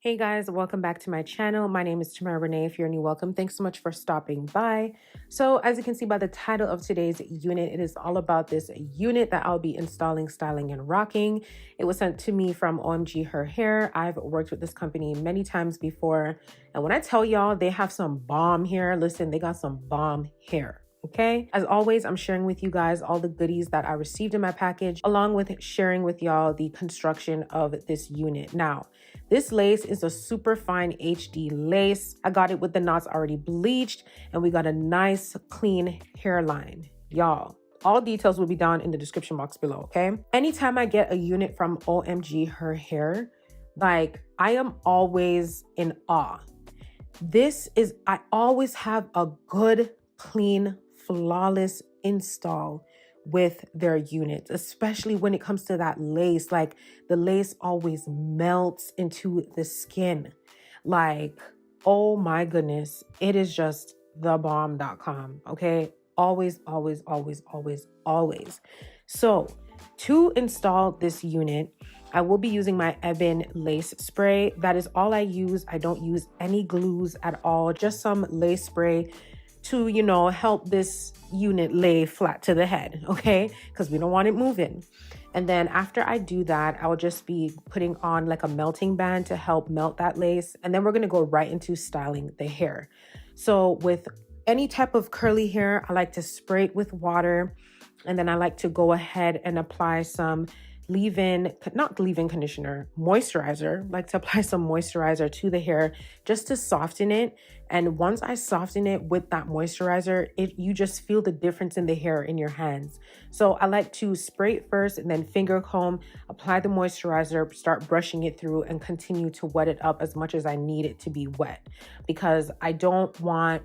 Hey guys, welcome back to my channel. My name is Tamara Renee. If you're new, welcome. Thanks so much for stopping by. So as you can see by the title of today's unit, it is all about this unit that I'll be installing, styling, and rocking. It was sent to me from OMGHerHair. I've worked with this company many times before. And when I tell y'all they have some bomb hair, listen, they got some bomb hair. Okay, as always, I'm sharing with you guys all the goodies that I received in my package, along with sharing with y'all the construction of this unit. Now, this lace is a super fine HD lace. I got it with the knots already bleached, and we got a nice clean hairline. Y'all, all details will be down in the description box below, okay? Anytime I get a unit from OMGHerHair, like, I am always in awe. I always have a good, clean, flawless install with their units, especially when it comes to that lace. Like, the lace always melts into the skin. Like, oh my goodness, it is just thebomb.com. Okay, always, always, always, always, always. So to install this unit, I will be using my Ebin lace spray. That is all I use. I don't use any glues at all, just some lace spray to, you know, help this unit lay flat to the head, okay? Because we don't want it moving. And then after I do that, I'll just be putting on like a melting band to help melt that lace. And then we're gonna go right into styling the hair. So with any type of curly hair, I like to spray it with water. And then I like to go ahead and apply some moisturizer. Like to apply some moisturizer to the hair just to soften it. And once I soften it with that moisturizer, you just feel the difference in the hair in your hands. So I like to spray it first and then finger comb, apply the moisturizer, start brushing it through, and continue to wet it up as much as I need it to be wet, because I don't want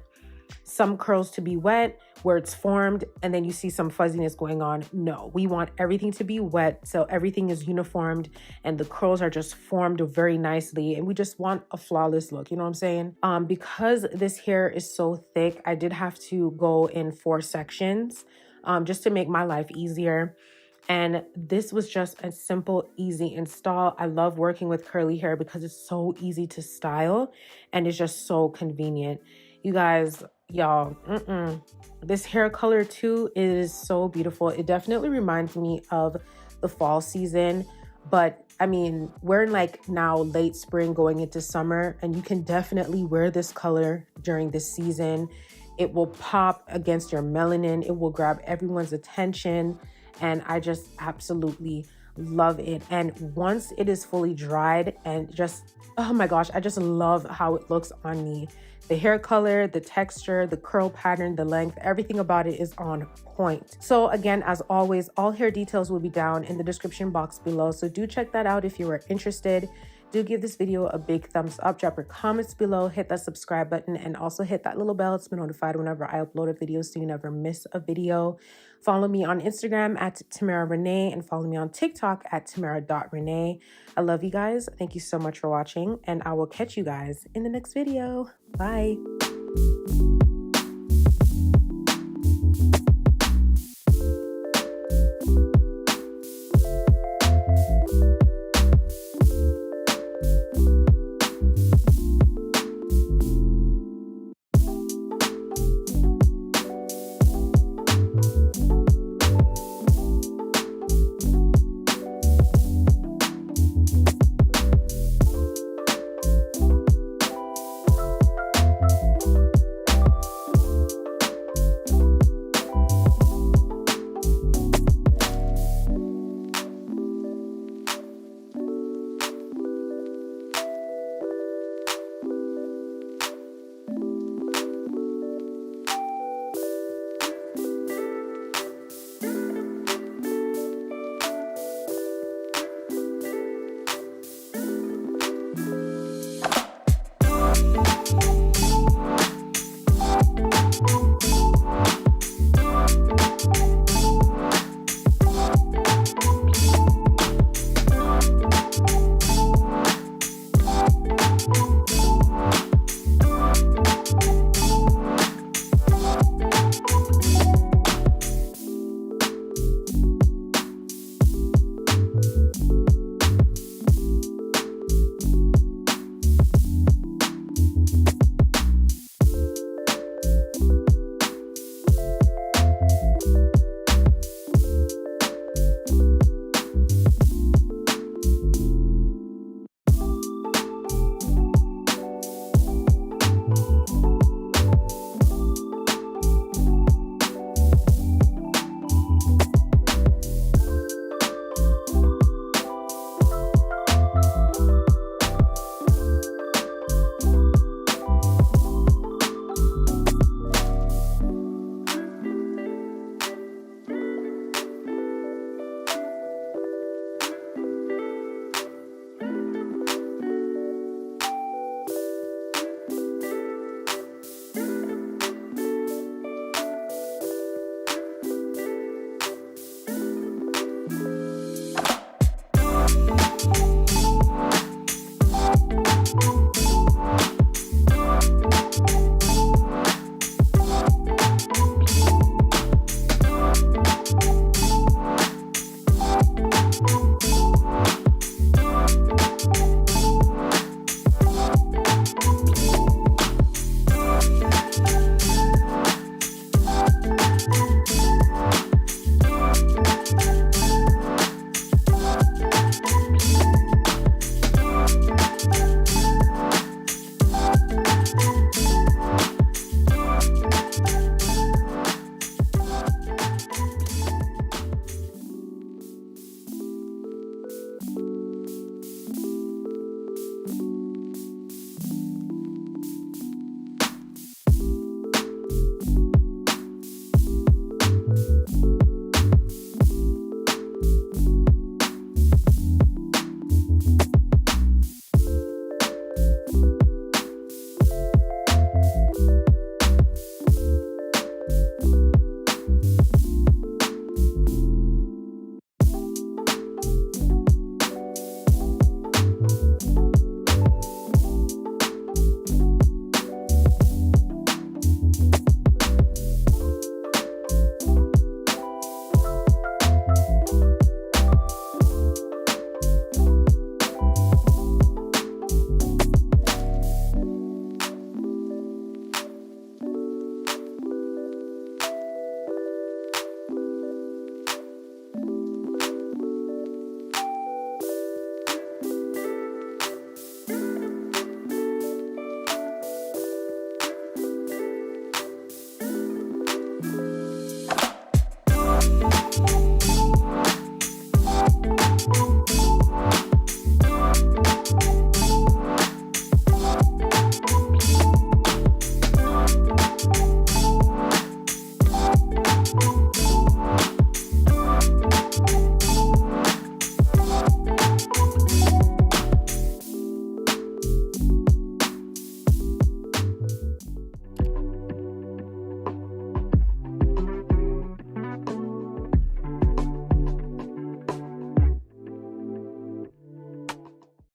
some curls to be wet where it's formed and then you see some fuzziness going on. No, we want everything to be wet so everything is uniformed and the curls are just formed very nicely, and we just want a flawless look, you know what I'm saying? Because this hair is so thick, I did have to go in 4 sections just to make my life easier. And this was just a simple, easy install. I love working with curly hair because it's so easy to style and it's just so convenient. You guys, y'all, this hair color too is so beautiful. It definitely reminds me of the fall season, but I mean, we're in like now late spring going into summer, and you can definitely wear this color during this season. It will pop against your melanin. It will grab everyone's attention, and I just absolutely love it. And once it is fully dried, and just, oh my gosh, I just love how it looks on me. The hair color, the texture, the curl pattern, the length, everything about it is on point. So again, as always, all hair details will be down in the description box below. So do check that out if you are interested. Do give this video a big thumbs up, drop your comments below, hit that subscribe button, and also hit that little bell to be notified whenever I upload a video so you never miss a video. Follow me on Instagram at Tamara Renee, and follow me on TikTok at Tamara.Renee. I love you guys. Thank you so much for watching, and I will catch you guys in the next video. Bye.